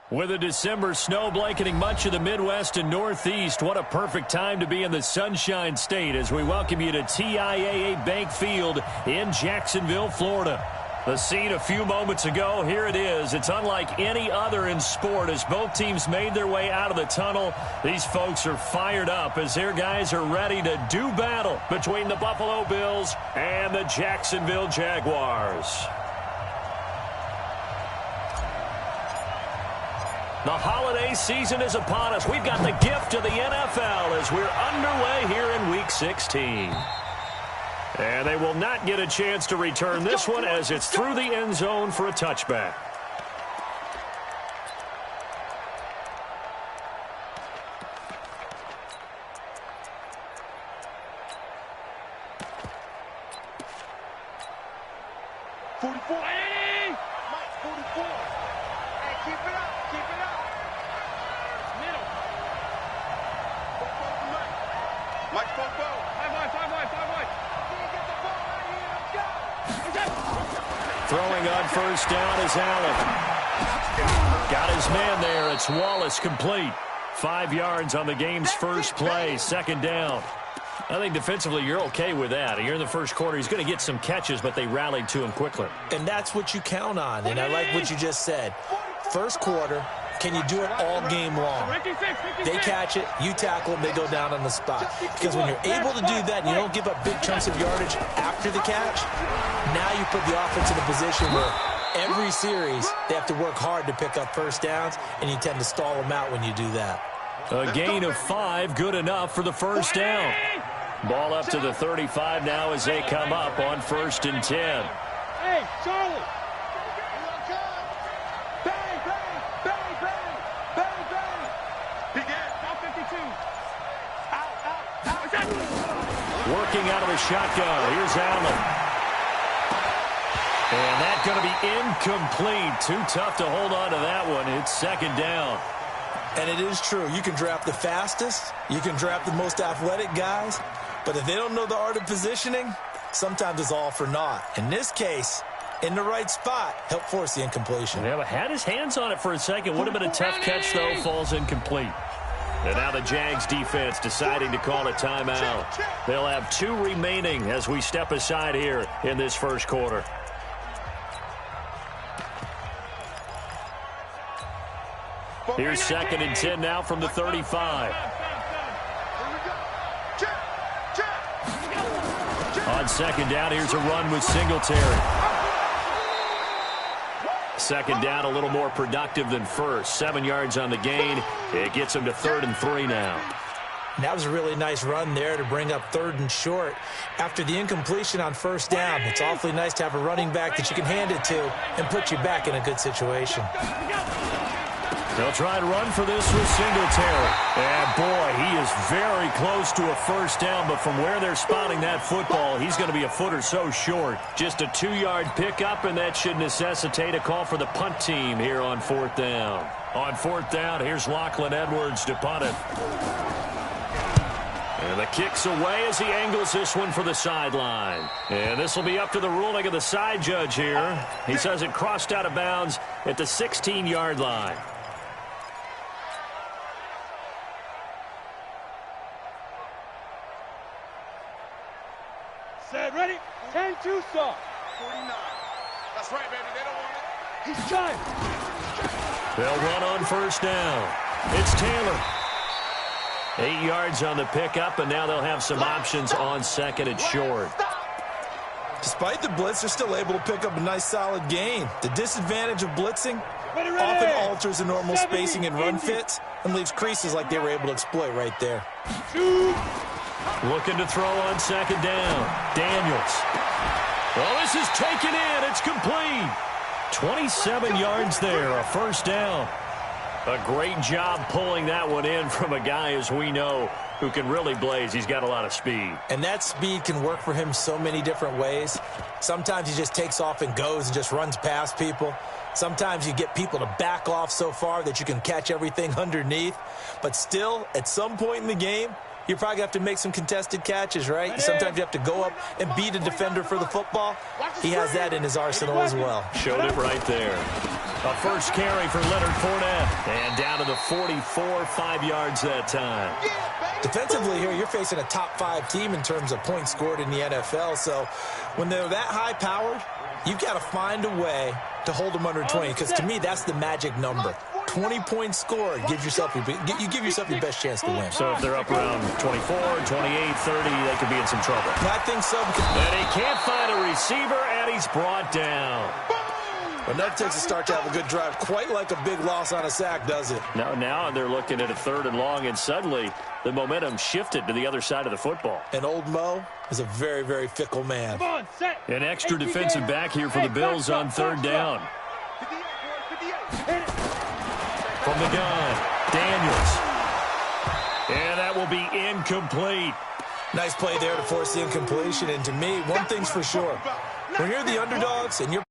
With a December snow blanketing much of the Midwest and Northeast, what a perfect time to be in the Sunshine State as we welcome you to TIAA Bank Field in Jacksonville, Florida. The scene a few moments ago, here it is. It's unlike any other in sport as both teams made their way out of the tunnel. These folks are fired up as their guys are ready to do battle between the Buffalo Bills and the Jacksonville Jaguars. The holiday season is upon us. We've got the gift of the NFL as we're underway here in Week 16. And they will not get a chance to return this one as it's through the end zone for a touchback. Throwing on first down is Allen. Got his man there. It's Wallace complete. 5 yards on the game's first play. Second down. I think defensively you're okay with that. Here in the first quarter, he's going to get some catches, but they rallied to him quickly. And that's what you count on. And I like what you just said. First quarter, can you do it all game long? They catch it, you tackle them, they go down on the spot. Because when you're able to do that and you don't give up big chunks of yardage after the catch, now you put the offense in a position where every series they have to work hard to pick up first downs, and you tend to stall them out when you do that. A gain of 5, good enough for the first down. Ball up to the 35 now as they come up on 1st and 10. Hey, Charlie. Working out of the shotgun. Here's Allen. And that's going to be incomplete. Too tough to hold on to that one. It's second down. And it is true. You can draft the fastest. You can draft the most athletic guys. But if they don't know the art of positioning, sometimes it's all for naught. In this case, in the right spot, helped force the incompletion. Yeah, but had his hands on it for a second. Would have been a tough catch, though. Falls incomplete. And now the Jags defense deciding to call a timeout. They'll have 2 remaining as we step aside here in this first quarter. Here's 2nd and 10 now from the 35. On second down, here's a run with Singletary. Second down, a little more productive than first. 7 yards on the gain. It gets him to 3rd and 3 now. That was a really nice run there to bring up 3rd and short. After the incompletion on first down, it's awfully nice to have a running back that you can hand it to and put you back in a good situation. They'll try to run for this with Singletary. And, boy, he is very close to a first down, but from where they're spotting that football, he's going to be a foot or so short. Just a 2-yard pickup, and that should necessitate a call for the punt team here on 4th down. On 4th down, here's Lachlan Edwards to punt it. And the kick's away as he angles this one for the sideline. And this will be up to the ruling of the side judge here. He says it crossed out of bounds at the 16-yard line. Set, ready? 10-2 stop. 49. That's right, baby. They don't want it. He's trying. They'll run on first down. It's Taylor. 8 yards on the pickup, and now they'll have some options on 2nd and short. Despite the blitz, they're still able to pick up a nice solid gain. The disadvantage of blitzing often alters the normal spacing and run fits and leaves creases like they were able to exploit right there. Looking to throw on 2nd down. Daniels. Well, this is taken in. It's complete. 27 yards there, a first down. A great job pulling that one in from a guy, as we know, who can really blaze. He's got a lot of speed. And that speed can work for him so many different ways. Sometimes he just takes off and goes and just runs past people. Sometimes you get people to back off so far that you can catch everything underneath. But still, at some point in the game, you probably have to make some contested catches, right? Sometimes you have to go up and beat a defender for the football. He has that in his arsenal as well. Showed it right there. A first carry for Leonard Fournette. And down to the 44, 5 yards that time. Defensively here, you're facing a top 5 team in terms of points scored in the NFL. So when they're that high-powered, you've got to find a way to hold them under 20. Because to me, that's the magic number. 20 points scored, you give yourself your best chance to win. So if they're up around 24, 28, 30, they could be in some trouble. I think so. And he can't find a receiver, and he's brought down. Well, that takes a start to have a good drive. Quite like a big loss on a sack, does it? Now they're looking at a 3rd and long, and suddenly the momentum shifted to the other side of the football. And old Mo is a very, very fickle man. An extra defensive back here for the Bills on 3rd down. From the gun, Daniels. And that will be incomplete. Nice play there to force the incompletion. And to me, one thing's for sure. When you're the underdogs and you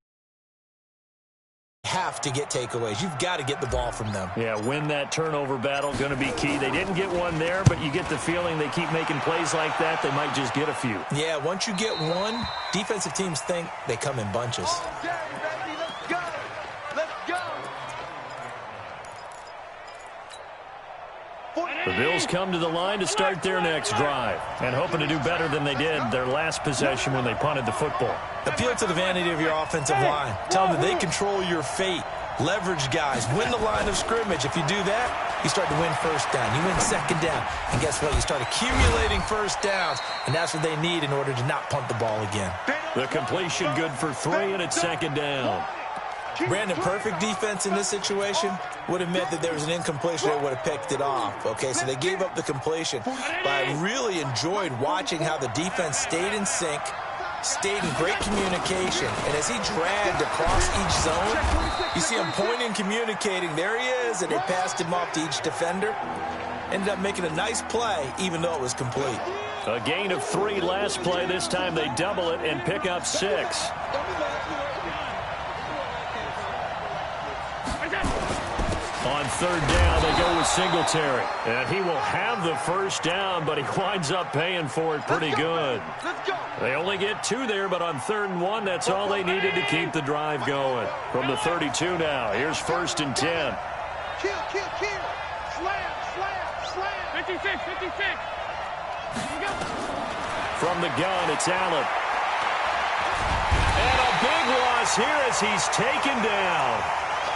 have to get takeaways, you've got to get the ball from them. Yeah, win that turnover battle, going to be key. They didn't get one there, but you get the feeling they keep making plays like that, they might just get a few. Yeah, once you get one, defensive teams think they come in bunches. The Bills come to the line to start their next drive and hoping to do better than they did their last possession when they punted the football. Appeal to the vanity of your offensive line. Tell them that they control your fate. Leverage guys. Win the line of scrimmage. If you do that, you start to win first down. You win 2nd down. And guess what? You start accumulating first downs. And that's what they need in order to not punt the ball again. The completion good for 3, and it's 2nd down. Brandon, perfect defense in this situation would have meant that there was an incompletion that would have picked it off. Okay, so they gave up the completion. But I really enjoyed watching how the defense stayed in sync, stayed in great communication. And as he dragged across each zone, you see him pointing, communicating. There he is, and they passed him off to each defender. Ended up making a nice play, even though it was complete. A gain of 3 last play. This time they double it and pick up 6. On 3rd down, they go with Singletary. And he will have the first down, but he winds up paying for it pretty good. They only get 2 there, but on 3rd and 1, that's all they needed to keep the drive going. From the 32 now, here's 1st and 10. Kill. Slam. 56. From the gun, it's Allen. And a big loss here as he's taken down.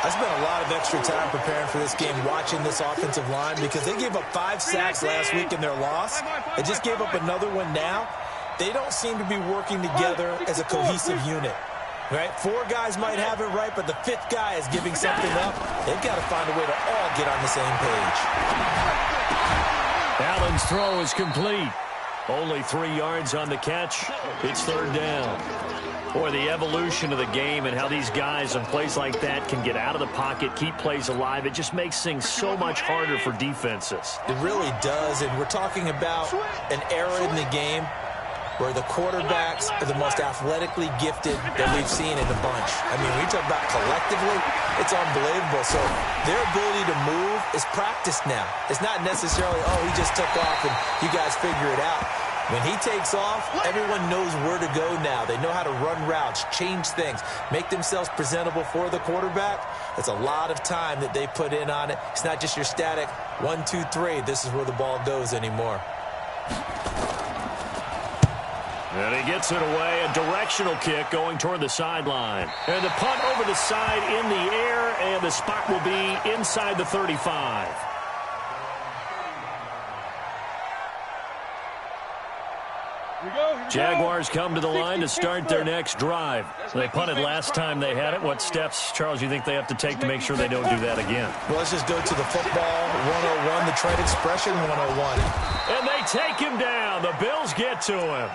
I spent a lot of extra time preparing for this game watching this offensive line because they gave up 5 sacks last week in their loss. They just gave up another one now. They don't seem to be working together as a cohesive unit. Right? 4 guys might have it right, but the 5th guy is giving something up. They've got to find a way to all get on the same page. Allen's throw is complete. Only 3 yards on the catch. It's 3rd down. Boy, the evolution of the game and how these guys in plays like that can get out of the pocket, keep plays alive, it just makes things so much harder for defenses. It really does, and we're talking about an era in the game where the quarterbacks are the most athletically gifted that we've seen in the bunch. I mean, when you talk about collectively, it's unbelievable. So their ability to move is practiced now. It's not necessarily, oh, he just took off and you guys figure it out. When he takes off, everyone knows where to go now. They know how to run routes, change things, make themselves presentable for the quarterback. It's a lot of time that they put in on it. It's not just your static 1, 2, 3. This is where the ball goes anymore. And he gets it away, a directional kick going toward the sideline. And the punt over the side in the air, and the spot will be inside the 35. Jaguars come to the line to start their next drive. They punted last time they had it. What steps, Charles, you think they have to take to make sure they don't do that again? Well, let's just go to the football 101, the trade expression 101. And they take him down. The Bills get to him.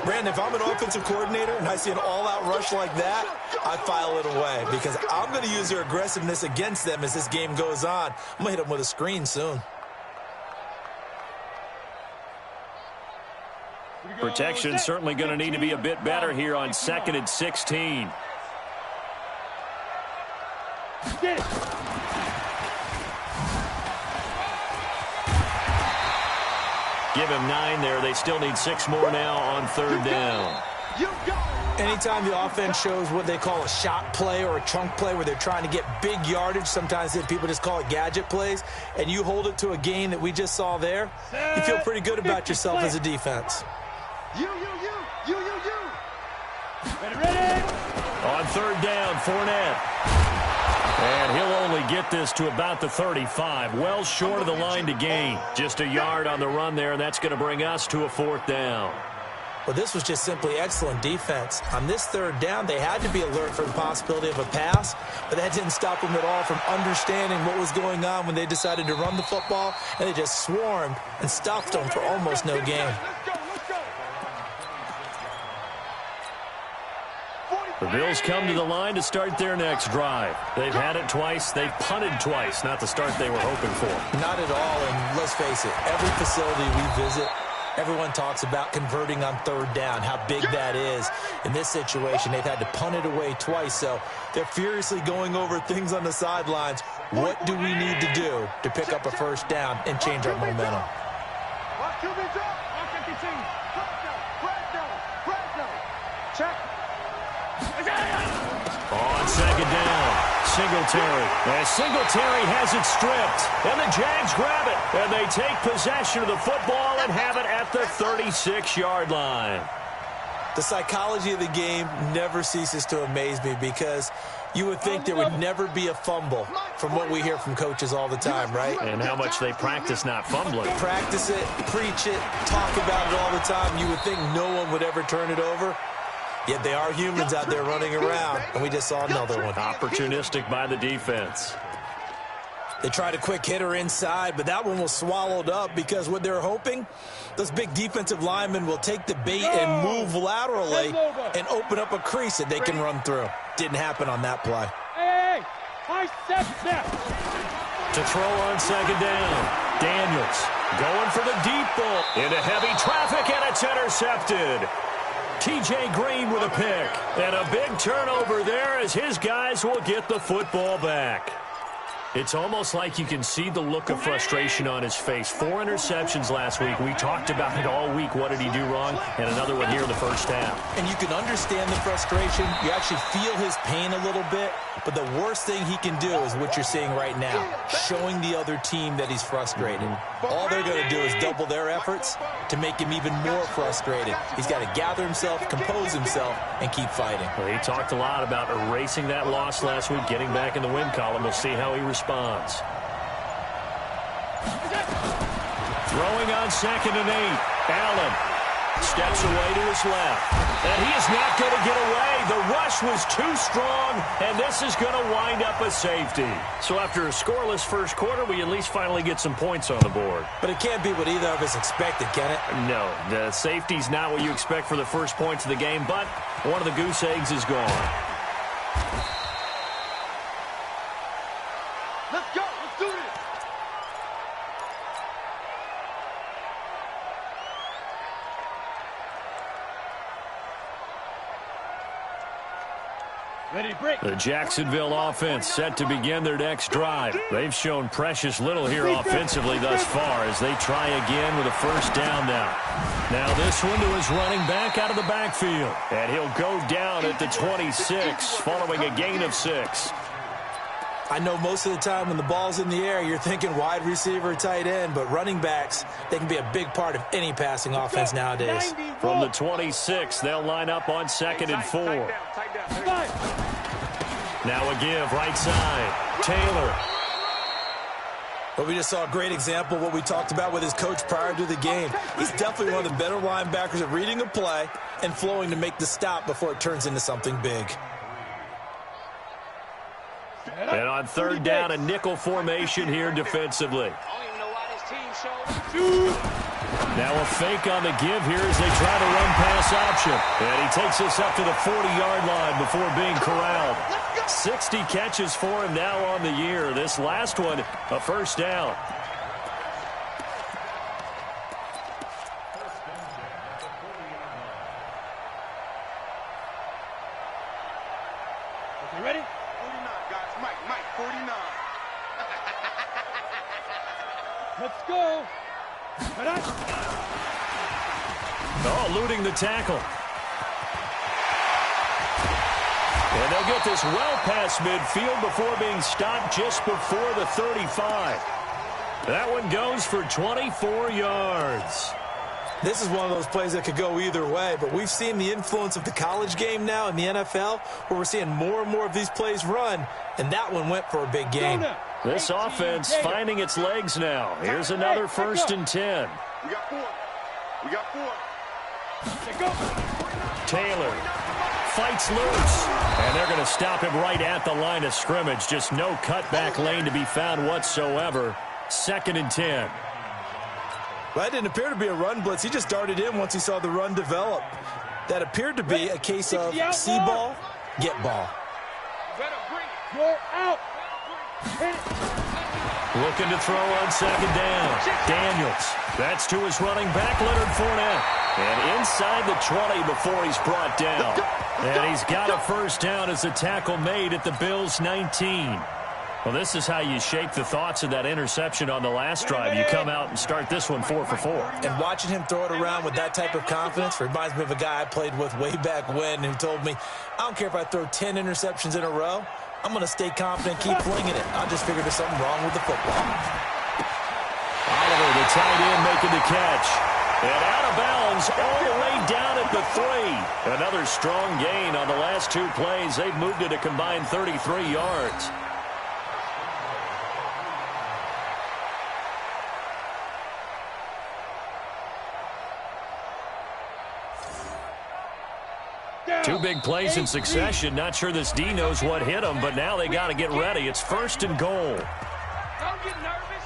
Brandon, if I'm an offensive coordinator and I see an all-out rush like that, I file it away because I'm going to use their aggressiveness against them as this game goes on. I'm going to hit them with a screen soon. Protection certainly going to need to be a bit better here on 2nd and 16. give him 9 there. They still need 6 more now on 3rd down. Anytime the offense shows what they call a shot play or a chunk play where they're trying to get big yardage, sometimes people just call it gadget plays, and you hold it to a gain that we just saw there, you feel pretty good about yourself as a defense. You. Ready. On 3rd down, Fournette. And he'll only get this to about the 35. Well short of the line to gain. Just a yard on the run there, and that's going to bring us to a 4th down. Well, this was just simply excellent defense. On this 3rd down, they had to be alert for the possibility of a pass, but that didn't stop them at all from understanding what was going on when they decided to run the football, and they just swarmed and stuffed them for almost no gain. The Bills come to the line to start their next drive. They've had it twice. They've punted twice. Not the start they were hoping for. Not at all, and let's face it, every facility we visit, everyone talks about converting on 3rd down, how big that is. In this situation, they've had to punt it away twice, so they're furiously going over things on the sidelines. What do we need to do to pick up a 1st down and change our momentum? Check. On 2nd down, Singletary. And Singletary has it stripped. And the Jags grab it. And they take possession of the football and have it at the 36-yard line. The psychology of the game never ceases to amaze me because you would think there would never be a fumble from what we hear from coaches all the time, right? And how much they practice not fumbling. Practice it, preach it, talk about it all the time. You would think no one would ever turn it over. Yet they are humans out there running around, and we just saw another one. Opportunistic by the defense. They tried a quick hitter inside, but that one was swallowed up because what they're hoping, those big defensive linemen will take the bait and move laterally and open up a crease that they can run through. Didn't happen on that play. Hey, I said that. To throw on 2nd down, Daniels going for the deep ball. Into heavy traffic, and it's intercepted. T.J. Green with a pick. And a big turnover there as his guys will get the football back. It's almost like you can see the look of frustration on his face. 4 interceptions last week. We talked about it all week. What did he do wrong? And another one here in the 1st half. And you can understand the frustration. You actually feel his pain a little bit. But the worst thing he can do is what you're seeing right now, showing the other team that he's frustrated. All they're going to do is double their efforts to make him even more frustrated. He's got to gather himself, compose himself, and keep fighting. Well, he talked a lot about erasing that loss last week, getting back in the win column. We'll see how he responds. Throwing on 2nd and 8. Allen steps away to his left. And he is not going to get away. The rush was too strong, and this is going to wind up a safety. So after a scoreless 1st quarter, we at least finally get some points on the board. But it can't be what either of us expected, can it? No, the safety's not what you expect for the first points of the game, but one of the goose eggs is gone. Let's go. Let's do this. Ready, break. The Jacksonville offense set to begin their next drive. They've shown precious little here offensively thus far as they try again with a 1st down now. Now this one to his running back out of the backfield. And he'll go down at the 26 following a gain of 6. I know most of the time when the ball's in the air, you're thinking wide receiver, tight end, but running backs, they can be a big part of any passing offense nowadays. From the 26, they'll line up on 2nd and 4. Now a give, right side. Taylor. But we just saw a great example of what we talked about with his coach prior to the game. He's definitely one of the better linebackers at reading a play and flowing to make the stop before it turns into something big. And on 3rd down, a nickel formation here defensively. Now a fake on the give here as they try to run pass option. And he takes us up to the 40-yard line before being corralled. 60 catches for him now on the year. This last one, a 1st down. You ready? 49, guys. Mike, 49. Let's go. Oh, eluding the tackle. And they'll get this well past midfield before being stopped just before the 35. That one goes for 24 yards. This is one of those plays that could go either way, but we've seen the influence of the college game now in the NFL, where we're seeing more and more of these plays run, and that one went for a big gain. This offense finding its legs now. Here's another 1st and 10. We got 4. We got 4. Taylor fights loose, and they're going to stop him right at the line of scrimmage. Just no cutback lane to be found whatsoever. 2nd and 10. Well, that didn't appear to be a run blitz. He just darted in once he saw the run develop. That appered to be a case of see ball, get ball. You're out. Looking to throw on 2nd down. Daniels. That's to his running back, Leonard Fournette. And inside the 20 before he's brought down. And he's got a 1st down as the tackle made at the Bills' 19. Well, this is how you shake the thoughts of that interception on the last drive. You come out and start this one 4 for 4. And watching him throw it around with that type of confidence reminds me of a guy I played with way back when who told me, I don't care if I throw 10 interceptions in a row. I'm going to stay confident, keep flinging it. I just figured there's something wrong with the football. Oliver, the tight end, making the catch. And out of bounds all the way down at the 3. Another strong gain on the last 2 plays. They've moved it a combined 33 yards. Two big plays in succession. Not sure this D knows what hit him, but now they got to get ready. It's 1st and goal. Don't get nervous.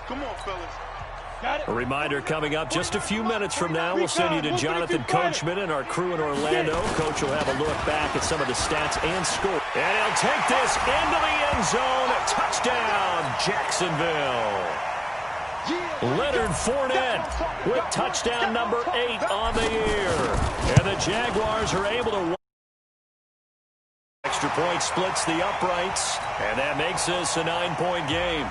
Come on, fellas. A reminder coming up just a few minutes from now. We'll send you to Jonathan Coachman and our crew in Orlando. Coach will have a look back at some of the stats and score. And he'll take this into the end zone. Touchdown, Jacksonville. Leonard Fournette with touchdown number 8 on the year. And the Jaguars are able to... Extra point splits the uprights. And that makes this a 9-point game.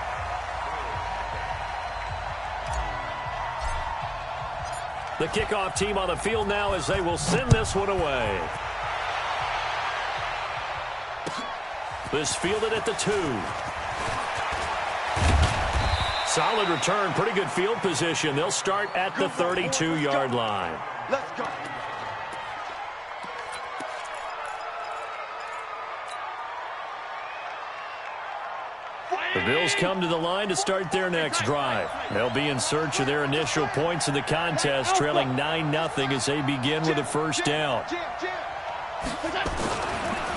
The kickoff team on the field now as they will send this one away. This fielded at the 2. Solid return, pretty good field position. They'll start at the 32-yard line. Let's go. The Bills come to the line to start their next drive. They'll be in search of their initial points in the contest, trailing 9-0 as they begin with a 1st down.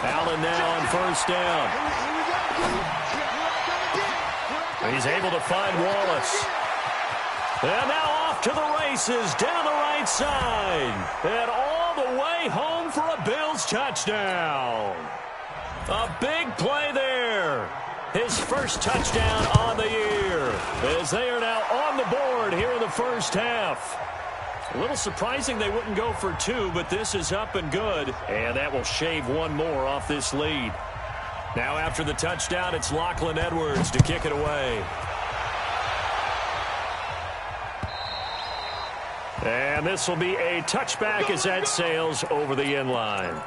Allen now on 1st down. He's able to find Wallace. And now off to the races down the right side. And all the way home for a Bills touchdown. A big play there. His 1st touchdown on the year as they are now on the board here in the 1st half. A little surprising they wouldn't go for 2, but this is up and good. And that will shave one more off this lead. Now after the touchdown, it's Lachlan Edwards to kick it away. And this will be a touchback as that sails over the end line.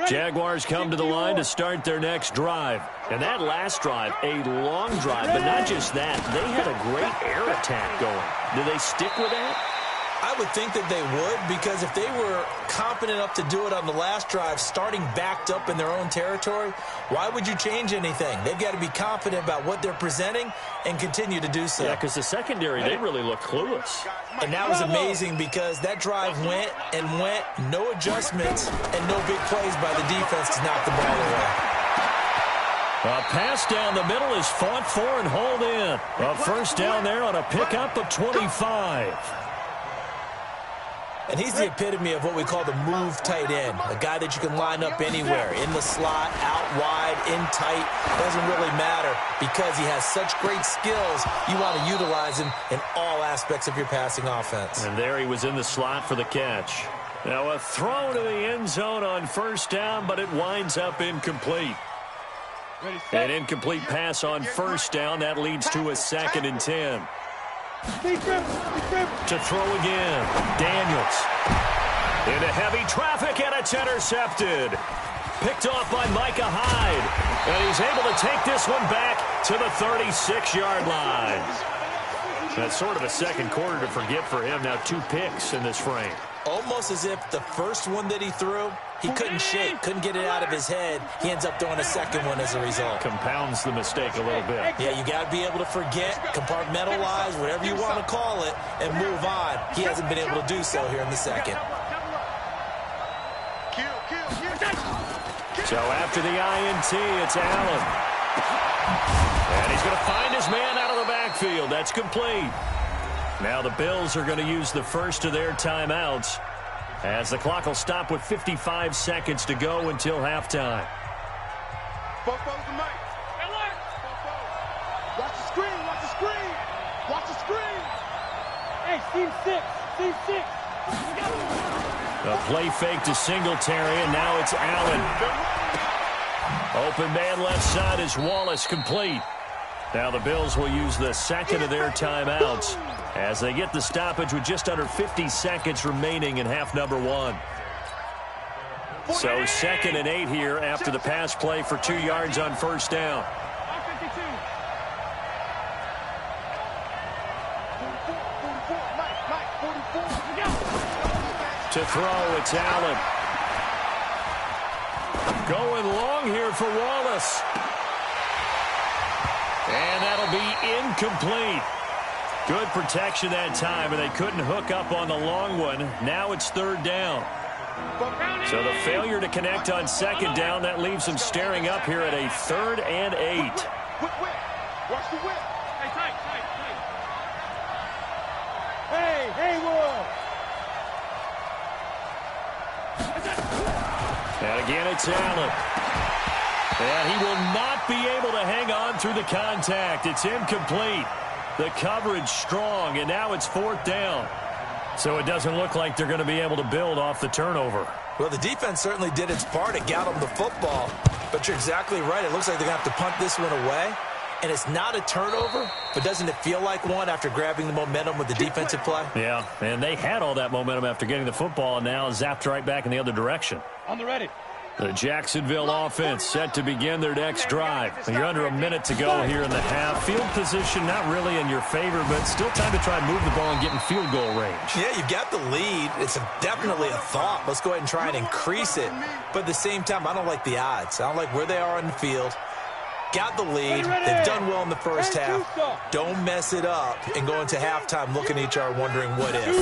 Jaguars come to the line to start their next drive. And that last drive, a long drive, but not just that. They had a great air attack going. Do they stick with that? I would think that they would, because if they were competent enough to do it on the last drive, starting backed up in their own territory, why would you change anything? They've got to be confident about what they're presenting and continue to do so. Yeah, because the secondary, they really look clueless. And that was amazing because that drive went and went, no adjustments, and no big plays by the defense to knock the ball away. A pass down the middle is fought for and hauled in. A 1st down there on a pickup of 25. And he's the epitome of what we call the move tight end, a guy that you can line up anywhere, in the slot, out wide, in tight. Doesn't really matter because he has such great skills. You want to utilize him in all aspects of your passing offense. And there he was in the slot for the catch. Now a throw to the end zone on first down, but it winds up incomplete. An incomplete pass on first down. That leads to a 2nd and 10. To throw again. Daniels. Into heavy traffic, and it's intercepted. Picked off by Micah Hyde. And he's able to take this one back to the 36-yard line. That's sort of a second quarter to forget for him. Now 2 picks in this frame. Almost as if the first one that he threw, he couldn't shake, couldn't get it out of his head. He ends up throwing a second one as a result. Compounds the mistake a little bit. Yeah, you got to be able to forget, compartmentalize, whatever you want to call it, and move on. He hasn't been able to do so here in the second. So after the INT, it's Allen. And he's going to find his man out of the backfield. That's complete. Now the Bills are going to use the first of their timeouts as the clock will stop with 55 seconds to go until halftime. Watch the screen, watch the screen, watch the screen. Hey, team 6. A play fake to Singletary, and now it's Allen. Open man left side is Wallace, complete. Now the Bills will use the second of their timeouts as they get the stoppage with just under 50 seconds remaining in half number 1. So 2nd and 8 here after the pass play for 2 yards on first down. To throw, it's Allen. Going long here for Wallace. And that'll be incomplete. Good protection that time, and they couldn't hook up on the long one. Now it's 3rd down. So the failure to connect on 2nd down, that leaves them staring up here at a 3rd and 8. Watch the whip. Hey, tight. Hey, Haywood. And again, it's Allen. And he will not be able to hang on through the contact. It's incomplete. The coverage strong, and now it's 4th down. So it doesn't look like they're going to be able to build off the turnover. Well, the defense certainly did its part. It got them the football. But you're exactly right. It looks like they're going to have to punt this one away. And it's not a turnover, but doesn't it feel like one after grabbing the momentum with the defensive play? Yeah, and they had all that momentum after getting the football, and now zapped right back in the other direction. On the ready. The Jacksonville offense set to begin their next drive. You're under a minute to go here in the half. Field position not really in your favor, but still time to try and move the ball and get in field goal range. Yeah, you've got the lead. It's definitely a thought. Let's go ahead and try and increase it. But at the same time, I don't like the odds. I don't like where they are on the field. Got the lead. They've done well in the first half. Don't mess it up and go into halftime looking at each other wondering what if.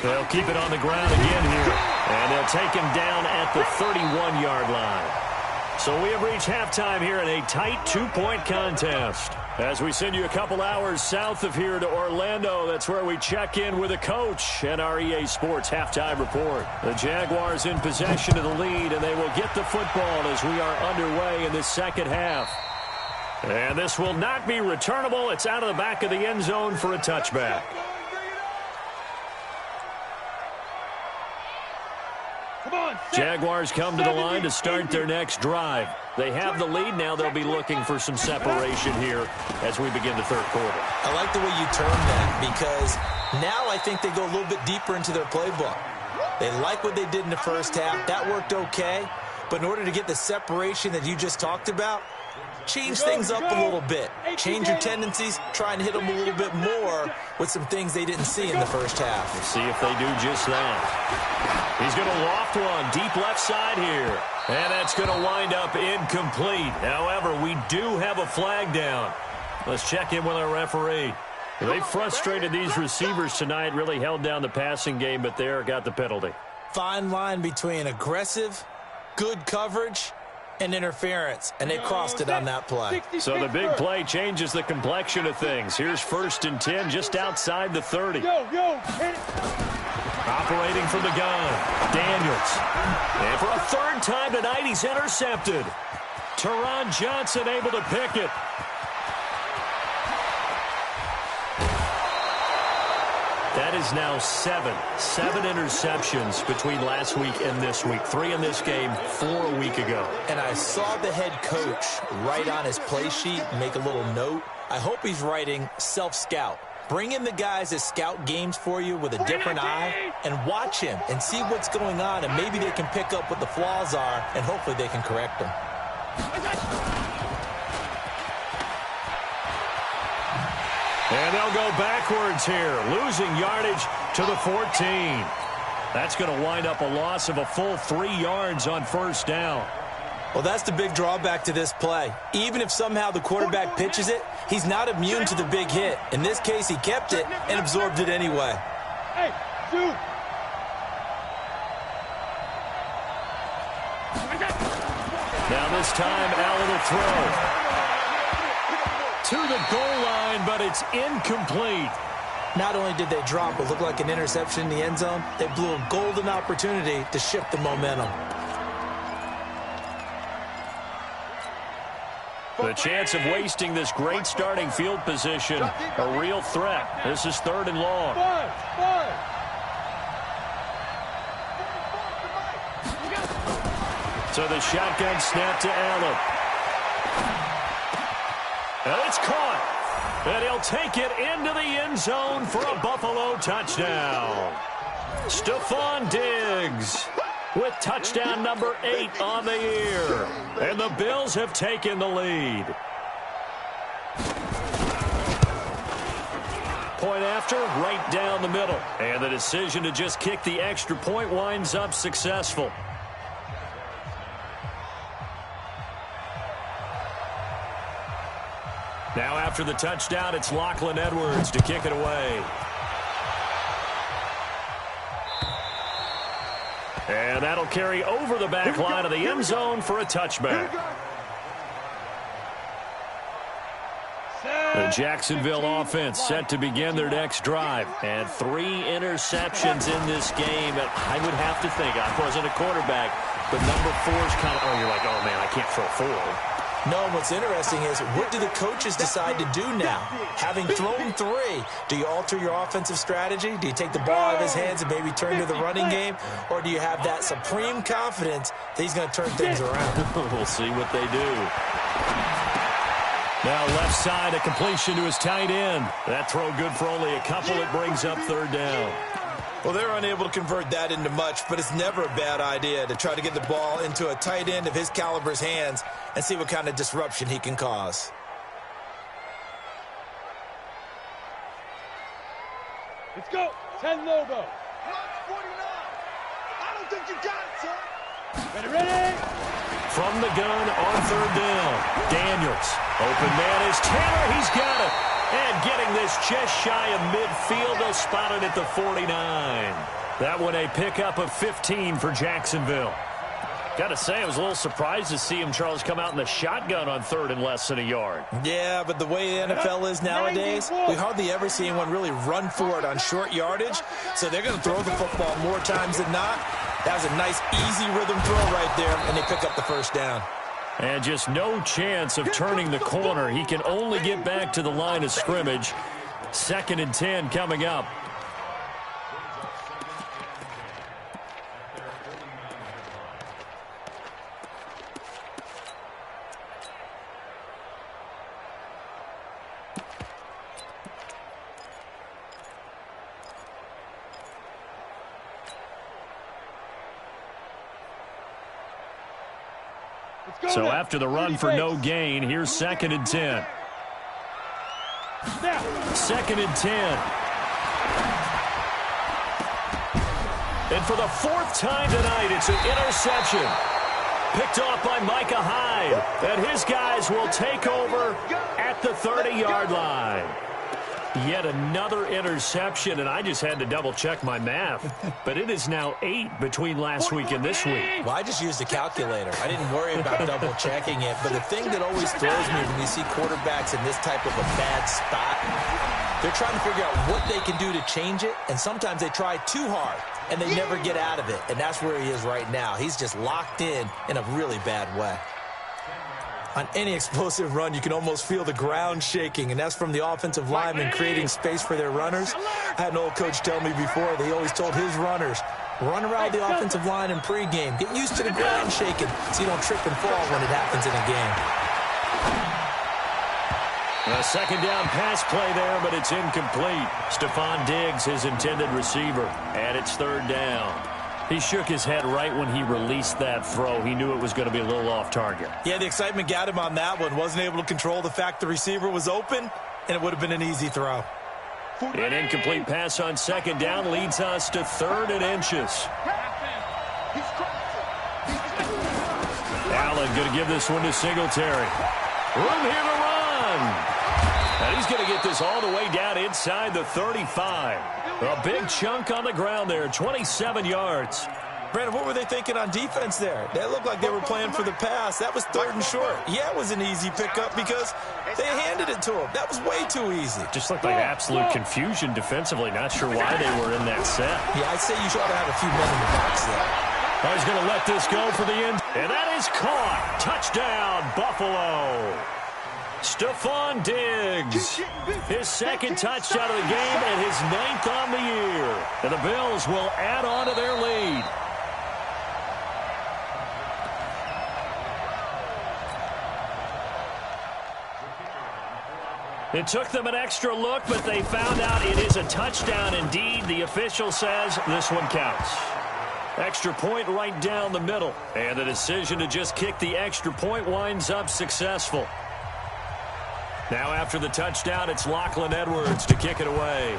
They'll keep it on the ground again here. And they'll take him down at the 31-yard line. So we have reached halftime here in a tight 2-point contest. As we send you a couple hours south of here to Orlando, that's where we check in with a coach and our EA Sports halftime report. The Jaguars in possession of the lead, and they will get the football as we are underway in this second half. And this will not be returnable. It's out of the back of the end zone for a touchback. Jaguars come to the line to start their next drive. They have the lead. Now they'll be looking for some separation here as we begin the third quarter. I like the way you term that because now I think they go a little bit deeper into their playbook. They like what they did in the first half. That worked okay. But in order to get the separation that you just talked about, change things up a little bit. Change your tendencies. Try and hit them a little bit more with some things they didn't see in the first half. We'll see if they do just that. He's going to loft one deep left side here. And that's going to wind up incomplete. However, we do have a flag down. Let's check in with our referee. They frustrated these receivers tonight, really held down the passing game, but there got the penalty. Fine line between aggressive, good coverage, and interference, and they crossed it on that play. So the big play changes the complexion of things. Here's 1st and 10 just outside the 30. Operating from the gun, Daniels. And for a 3rd time tonight, he's intercepted. Teron Johnson able to pick it. That is now seven interceptions between last week and this week. 3 in this game, 4 a week ago. And I saw the head coach write on his play sheet, make a little note. I hope he's writing self-scout. Bring in the guys that scout games for you with a different eye and watch him and see what's going on, and maybe they can pick up what the flaws are, and hopefully they can correct them. And they'll go backwards here, losing yardage to the 14. That's going to wind up a loss of a full 3 yards on first down. Well, that's the big drawback to this play. Even if somehow the quarterback pitches it, he's not immune to the big hit. In this case, he kept it and absorbed it anyway. Hey, shoot. Now this time, Allen will throw. To the goal line, but it's incomplete. Not only did they drop what looked like an interception in the end zone, they blew a golden opportunity to shift the momentum. The chance of wasting this great starting field position, a real threat. This is 3rd and long. So the shotgun snap to Allen. And it's caught. And he'll take it into the end zone for a Buffalo touchdown. Stephon Diggs with touchdown number 8 on the year. And the Bills have taken the lead. Point after, right down the middle. And the decision to just kick the extra point winds up successful. Now after the touchdown, it's Lachlan Edwards to kick it away. And that'll carry over the back line of the end zone for a touchback. The Jacksonville offense set to begin their next drive. And 3 interceptions in this game. And I would have to think, I wasn't a quarterback, but number 4 is kind of, you're like, oh man, I can't throw 4. No, what's interesting is, what do the coaches decide to do now? Having thrown 3, do you alter your offensive strategy? Do you take the ball out of his hands and maybe turn to the running game? Or do you have that supreme confidence that he's going to turn things around? We'll see what they do. Now left side, a completion to his tight end. That throw good for only a couple. It brings up 3rd down. Well, they're unable to convert that into much, but it's never a bad idea to try to get the ball into a tight end of his caliber's hands and see what kind of disruption he can cause. Let's go. 10 Lobo. 49. I don't think you got it, son. Ready? From the gun on 3rd down. Daniels. Open man is Taylor. He's got it. And getting this just shy of midfield, they'll spot it at the 49. That one a pickup of 15 for Jacksonville. Got to say, I was a little surprised to see him, Charles, come out in the shotgun on 3rd and less than a yard. Yeah, but the way the NFL is nowadays, we hardly ever see anyone really run for it on short yardage. So they're going to throw the football more times than not. That was a nice, easy rhythm throw right there, and they pick up the first down. And just no chance of turning the corner. He can only get back to the line of scrimmage. 2nd and 10 coming up. So after the run for no gain, here's 2nd and 10. 2nd and 10. And for the 4th time tonight, it's an interception. Picked off by Micah Hyde. And his guys will take over at the 30-yard line. Yet another interception, and I just had to double-check my math. But it is now 8 between last week and this week. Well, I just used a calculator. I didn't worry about double-checking it. But the thing that always throws me when you see quarterbacks in this type of a bad spot, they're trying to figure out what they can do to change it, and sometimes they try too hard, and they never get out of it. And that's where he is right now. He's just locked in a really bad way. On any explosive run, you can almost feel the ground shaking, and that's from the offensive linemen creating space for their runners. I had an old coach tell me before, they always told his runners, run around the offensive line in pregame. Get used to the ground shaking so you don't trip and fall when it happens in a game. A second down pass play there, but it's incomplete. Stephon Diggs, his intended receiver, and it's third down. He shook his head right when he released that throw. He knew it was going to be a little off target. Yeah, the excitement got him on that one. Wasn't able to control the fact the receiver was open, and it would have been an easy throw. An incomplete pass on second down leads us to 3rd and inches. Allen going to give this one to Singletary. Room here to run. And he's going to get this all the way down inside the 35. A big chunk on the ground there, 27 yards. Brandon, what were they thinking on defense there? They looked like they were playing for the pass. That was 3rd and short. Yeah, it was an easy pickup because they handed it to him. That was way too easy. Just looked like absolute confusion defensively. Not sure why they were in that set. Yeah, I'd say you should have a few men in the box there. He's going to let this go for the end. And that is caught. Touchdown, Buffalo. Stephon Diggs, his 2nd touchdown of the game and his 9th on the year. And the Bills will add on to their lead. It took them an extra look, but they found out it is a touchdown indeed. The official says this one counts. Extra point right down the middle. And the decision to just kick the extra point winds up successful. Now after the touchdown, it's Lachlan Edwards to kick it away.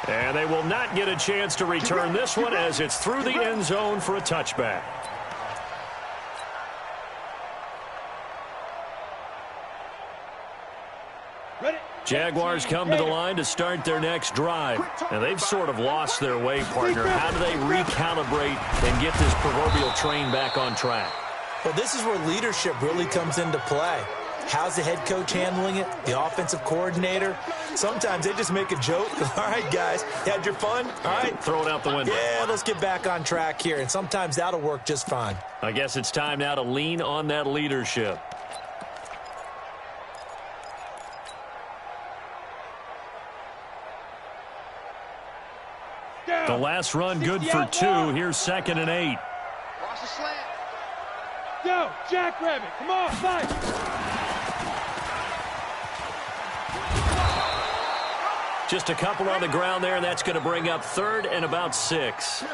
And they will not get a chance to return this one as it's through the end zone for a touchback. Jaguars come to the line to start their next drive. And they've sort of lost their way, partner. How do they recalibrate and get this proverbial train back on track? Well, this is where leadership really comes into play. How's the head coach handling it? The offensive coordinator? Sometimes they just make a joke. All right, guys, you had your fun? All right. Throw it out the window. Yeah, let's get back on track here. And sometimes that'll work just fine. I guess it's time now to lean on that leadership. The last run good for 2. Here's 2nd and 8. Watch the slant. Go, Jackrabbit. Come on, fight. Just a couple on the ground there, and that's going to bring up 3rd and about 6.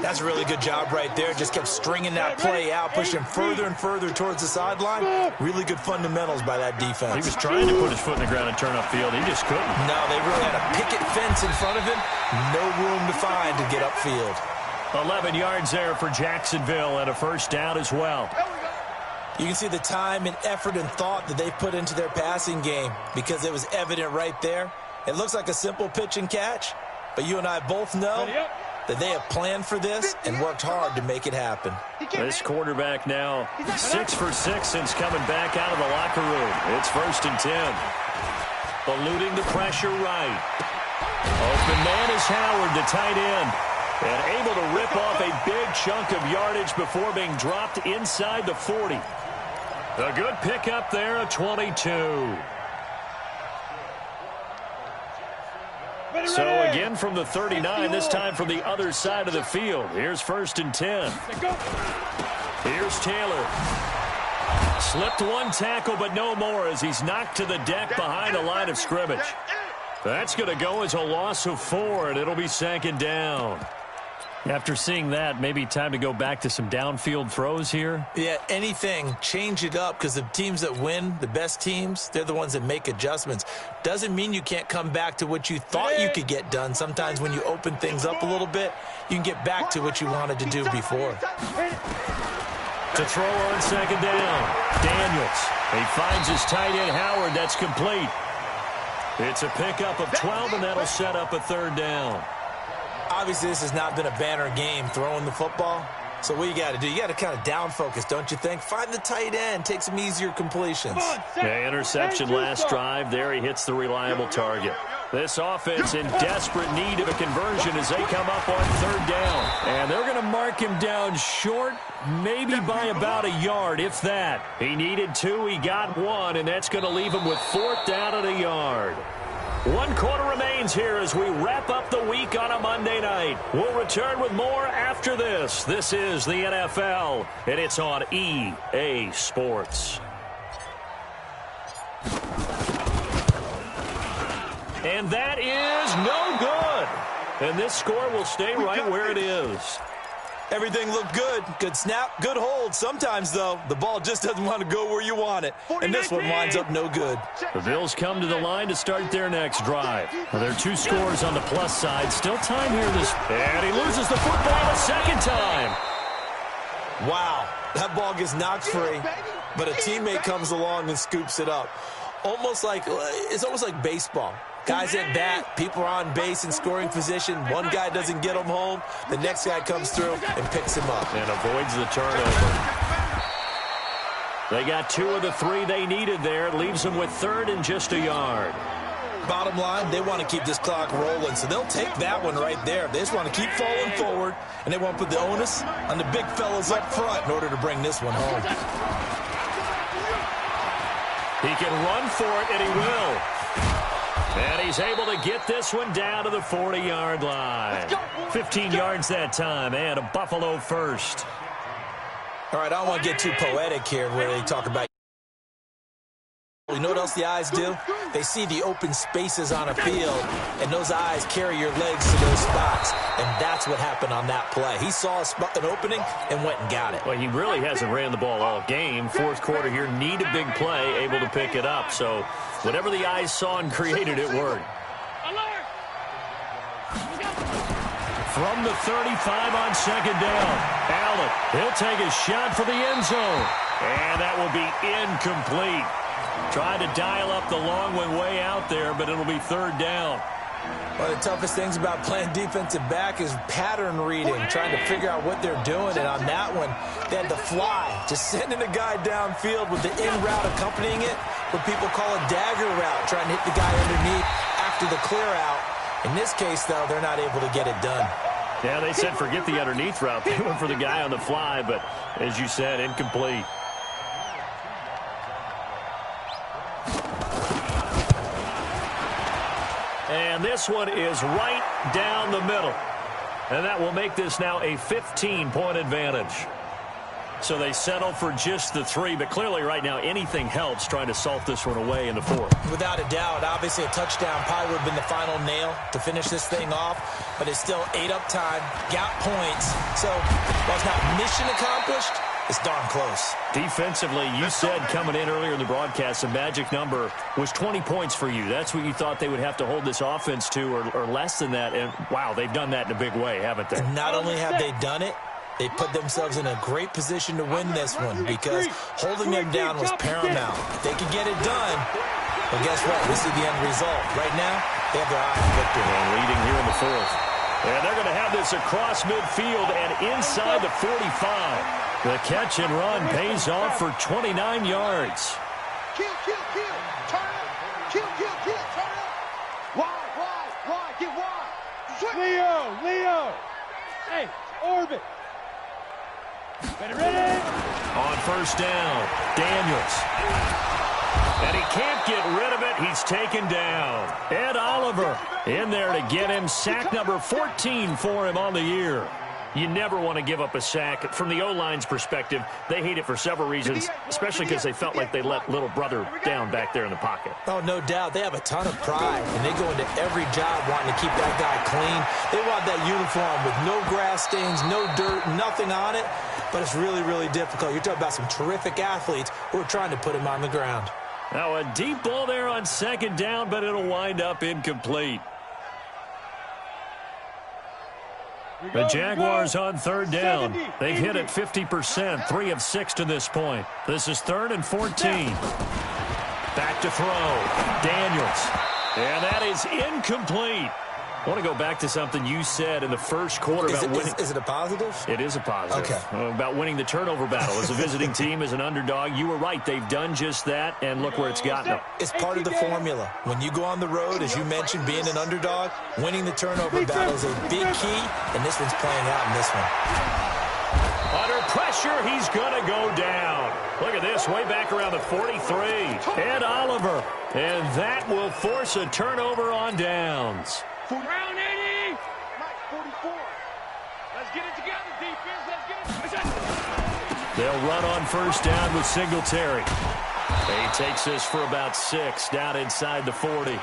That's a really good job right there. Just kept stringing that play out, pushing further and further towards the sideline. Really good fundamentals by that defense. He was trying to put his foot in the ground and turn upfield. He just couldn't. No, they really had a picket fence in front of him. No room to find to get upfield. 11 yards there for Jacksonville and a first down as well. You can see the time and effort and thought that they put into their passing game because it was evident right there. It looks like a simple pitch and catch, but you and I both know that they have planned for this and worked hard to make it happen. This quarterback now 6 for 6 since coming back out of the locker room. It's 1st and 10. Eluding the pressure right. Open man is Howard, the tight end. And able to rip off a big chunk of yardage before being dropped inside the 40. A good pickup there, a 22. So again from the 39, this time from the other side of the field. Here's 1st and 10. Here's Taylor. Slipped one tackle, but no more as he's knocked to the deck behind the line of scrimmage. That's going to go as a loss of 4, and it'll be 2nd down. After seeing that, maybe time to go back to some downfield throws here. Yeah, anything, change it up because the teams that win, the best teams, they're the ones that make adjustments. Doesn't mean you can't come back to what you thought you could get done. Sometimes when you open things up a little bit, you can get back to what you wanted to do before. To throw on 2nd down, Daniels. He finds his tight end, Howard. That's complete. It's a pickup of 12, and that'll set up a 3rd down. Obviously, this has not been a banner game throwing the football. So what you got to do, you got to kind of down focus, don't you think? Find the tight end, take some easier completions. Yeah, interception last drive. There he hits the reliable target. This offense in desperate need of a conversion as they come up on third down. And they're going to mark him down short, maybe by about a yard, if that. He needed 2, he got 1, and that's going to leave him with 4th down and a yard. 1 quarter remains here as we wrap up the week on a Monday night. We'll return with more after this. This is the NFL, and it's on EA Sports. And that is no good. And this score will stay right where it is. Everything looked good. Good snap, good hold. Sometimes, though, the ball just doesn't want to go where you want it. And this one winds up no good. The Bills come to the line to start their next drive. Well, there are 2 scores on the plus side. Still time here. And he loses the football a second time. Wow. That ball gets knocked free, but a teammate comes along and scoops it up. It's almost like baseball. Guys at bat, people are on base in scoring position. One guy doesn't get him home. The next guy comes through and picks him up. And avoids the turnover. They got 2 of the 3 they needed there. It leaves them with 3rd and just a yard. Bottom line, they want to keep this clock rolling, so they'll take that one right there. They just want to keep falling forward, and they want to put the onus on the big fellas up front in order to bring this one home. He can run for it, and he will. And he's able to get this one down to the 40-yard line. 15 yards that time, and a Buffalo first. All right, I don't want to get too poetic here where they talk about. You know what else the eyes do? They see the open spaces on a field, and those eyes carry your legs to those spots. And that's what happened on that play. He saw an opening and went and got it. Well, he really hasn't ran the ball all game. 4th quarter here, need a big play, able to pick it up. So whatever the eyes saw and created, it worked. From the 35 on 2nd down, Allen, he'll take a shot for the end zone. And that will be incomplete. Trying to dial up the long one way out there, but it'll be 3rd down. One of the toughest things about playing defensive back is pattern reading, trying to figure out what they're doing. And on that one, they had the fly, just sending a guy downfield with the in route accompanying it, what people call a dagger route, trying to hit the guy underneath after the clear out. In this case, though, they're not able to get it done. Yeah, they said forget the underneath route. They went for the guy on the fly, but as you said, incomplete. And this one is right down the middle. And that will make this now a 15-point advantage. So they settle for just the 3, but clearly right now anything helps trying to salt this one away in the 4th. Without a doubt, obviously a touchdown probably would have been the final nail to finish this thing off, but it's still ate up time, got points. So while it's not mission accomplished, it's darn close. Defensively, you said coming in earlier in the broadcast, the magic number was 20 points for you. That's what you thought they would have to hold this offense to, or less than that. And, wow, they've done that in a big way, haven't they? And not only have they done it, they put themselves in a great position to win this one because holding them down was paramount. If they could get it done, well, guess what? We see the end result. Right now, they have their eye on victory. And leading here in the 4th. And they're going to have this across midfield and inside the 45. The catch and run pays off for 29 yards. Kill, kill, kill. Turn up. Kill, kill, kill. Turn up. Wide. Get wide. Leo. Hey, orbit. Ready. On 1st down, Daniels. And he can't get rid of it. He's taken down. Ed Oliver in there to get him. Sack number 14 for him on the year. You never want to give up a sack. From the O-line's perspective, they hate it for several reasons, especially because they felt like they let little brother down back there in the pocket. Oh, no doubt. They have a ton of pride, and they go into every job wanting to keep that guy clean. They want that uniform with no grass stains, no dirt, nothing on it, but it's really, really difficult. You're talking about some terrific athletes who are trying to put him on the ground. Now, a deep ball there on 2nd down, but it'll wind up incomplete. The Jaguars on 3rd down. They've hit it 50%, 3 of 6 to this point. This is 3rd and 14. Back to throw. Daniels. And that is incomplete. I want to go back to something you said in the first quarter about winning. Is it a positive? It is a positive. Okay. About winning the turnover battle. As a visiting team, as an underdog, you were right. They've done just that, and look where it's gotten them. It's part of the formula. When you go on the road, as you mentioned, being an underdog, winning the turnover battle is a big key, and this one's playing out in this one. Under pressure, he's going to go down. Look at this, way back around the 43. Ed Oliver, and that will force a turnover on downs. Round 80. Mike, 44. Let's get it together, defense. Let's get it. They'll run on first down with Singletary. He takes this for about 6 down inside the 40.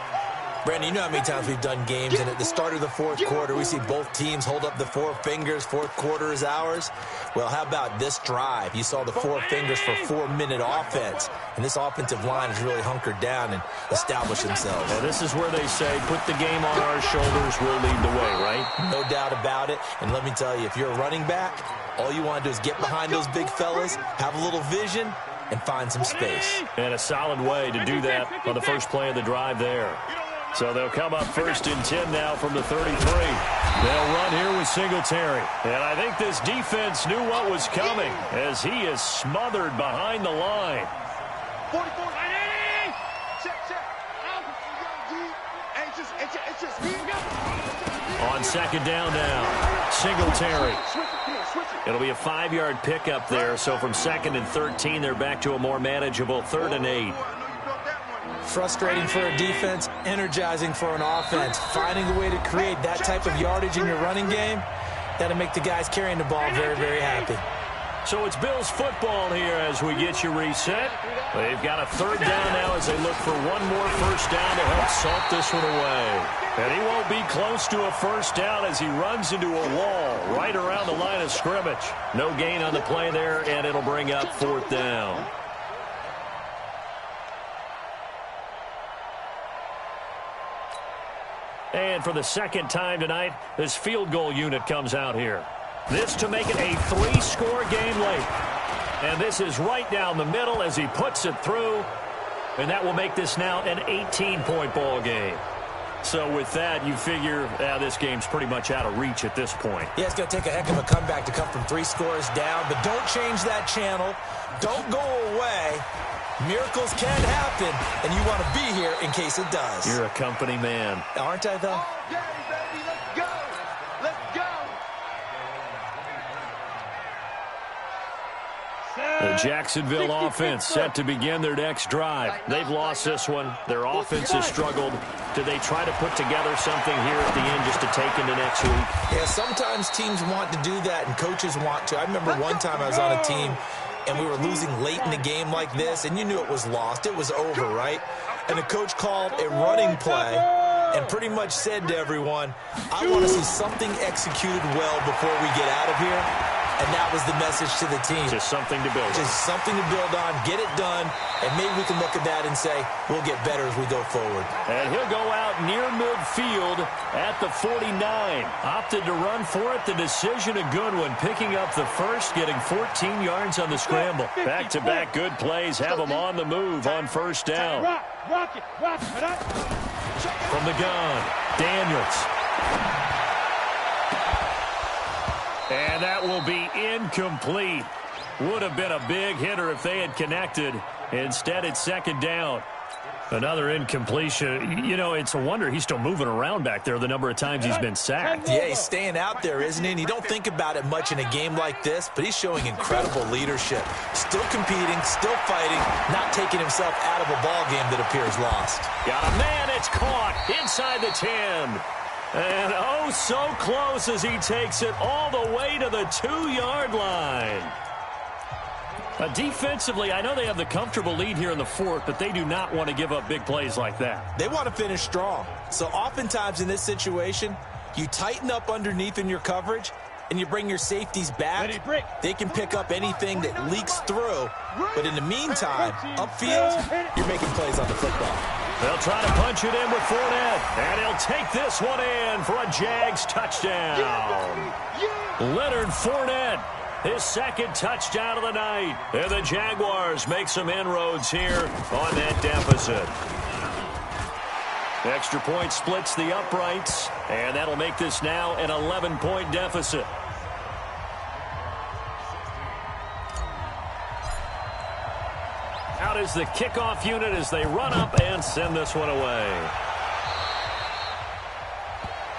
Brandon, you know how many times we've done games, and at the start of the fourth quarter, we see both teams hold up the 4 fingers, fourth quarter is ours. Well, how about this drive? You saw the 4 fingers for 4-minute offense, and this offensive line has really hunkered down and established themselves. Well, this is where they say, put the game on our shoulders, we'll lead the way, right? No doubt about it, and let me tell you, if you're a running back, all you want to do is get behind those big fellas, have a little vision, and find some space. And a solid way to do that on the first play of the drive there. So they'll come up 1st and 10 now from the 33. They'll run here with Singletary. And I think this defense knew what was coming as he is smothered behind the line. 44. Check. It's just me. On 2nd down now, Singletary. It'll be a 5-yard pickup there. So from 2nd and 13, they're back to a more manageable 3rd and 8. Frustrating for a defense, energizing for an offense. Finding a way to create that type of yardage in your running game, that'll make the guys carrying the ball very, very happy. So it's Bills football here as we get you reset. They've got a 3rd down now as they look for one more first down to help salt this one away. And he won't be close to a first down as he runs into a wall right around the line of scrimmage. No gain on the play there, and it'll bring up 4th down. And for the 2nd time tonight, this field goal unit comes out here. This to make it a 3-score game late. And this is right down the middle as he puts it through. And that will make this now an 18-point ball game. So with that, you figure this game's pretty much out of reach at this point. Yeah, it's going to take a heck of a comeback to come from 3 scores down. But don't change that channel. Don't go away. Miracles can happen, and you want to be here in case it does. You're a company man. Aren't I, though? Oh, yeah, baby, let's go. Let's go. The Jacksonville offense set to begin their next drive. They've lost this one. Their offense has struggled. Do they try to put together something here at the end just to take into next week? Yeah, sometimes teams want to do that, and coaches want to. I remember one time I was on a team, and we were losing late in the game like this, and you knew it was lost. It was over, right? And the coach called a running play and pretty much said to everyone, I want to see something executed well before we get out of here. And that was the message to the team. Just something to build on. Just something to build on, get it done, and maybe we can look at that and say, we'll get better as we go forward. And he'll go out near midfield at the 49. Opted to run for it. The decision a good one. Picking up the first, getting 14 yards on the scramble. Back-to-back good plays have them on the move on first down. Rock it. From the gun, Daniels. And that will be incomplete. Would have been a big hitter if they had connected. Instead, it's 2nd down. Another incompletion. You know, it's a wonder he's still moving around back there the number of times he's been sacked. Yeah, he's staying out there, isn't he? And you don't think about it much in a game like this, but he's showing incredible leadership. Still competing, still fighting, not taking himself out of a ball game that appears lost. Got a man, it's caught inside the 10. And oh, so close as he takes it all the way to the 2-yard line. Defensively, I know they have the comfortable lead here in the 4th, but they do not want to give up big plays like that. They want to finish strong. So oftentimes in this situation, you tighten up underneath in your coverage, and you bring your safeties back. They can pick up anything that leaks through. But in the meantime, upfield, you're making plays on the football. They'll try to punch it in with Fournette, and he'll take this one in for a Jags touchdown. Leonard Fournette, his 2nd touchdown of the night. And the Jaguars make some inroads here on that deficit. Extra point splits the uprights, and that'll make this now an 11-point deficit. Out is the kickoff unit as they run up and send this one away.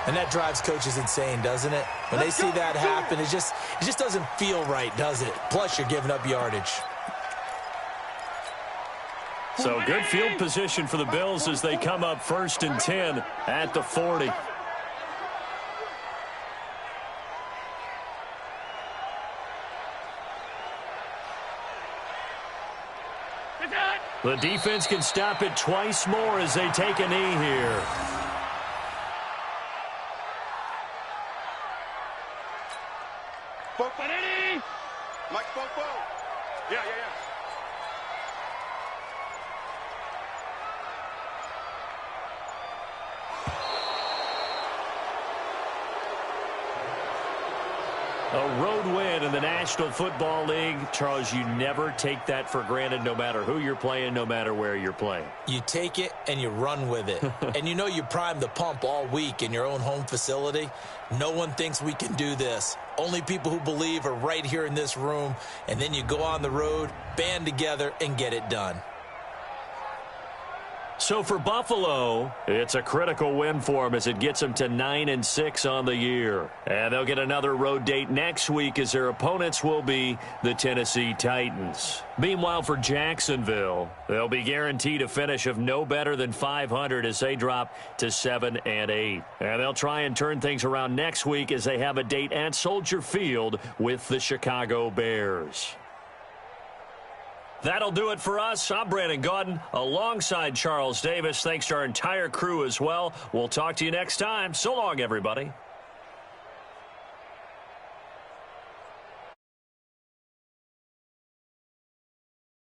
And that drives coaches insane, doesn't it? When they see that happen, it just doesn't feel right, does it? Plus, you're giving up yardage. So good field position for the Bills as they come up 1st and 10 at the 40. The defense can stop it twice more as they take a knee here. Mike, yeah. A road win in the National Football League. Charles, you never take that for granted no matter who you're playing, no matter where you're playing. You take it and you run with it. And you know you primed the pump all week in your own home facility. No one thinks we can do this. Only people who believe are right here in this room. And then you go on the road, band together, and get it done. So for Buffalo, it's a critical win for them as it gets them to 9-6 on the year. And they'll get another road date next week as their opponents will be the Tennessee Titans. Meanwhile, for Jacksonville, they'll be guaranteed a finish of no better than 500 as they drop to 7-8. And they'll try and turn things around next week as they have a date at Soldier Field with the Chicago Bears. That'll do it for us. I'm Brandon Gaudin alongside Charles Davis. Thanks to our entire crew as well. We'll talk to you next time. So long, everybody.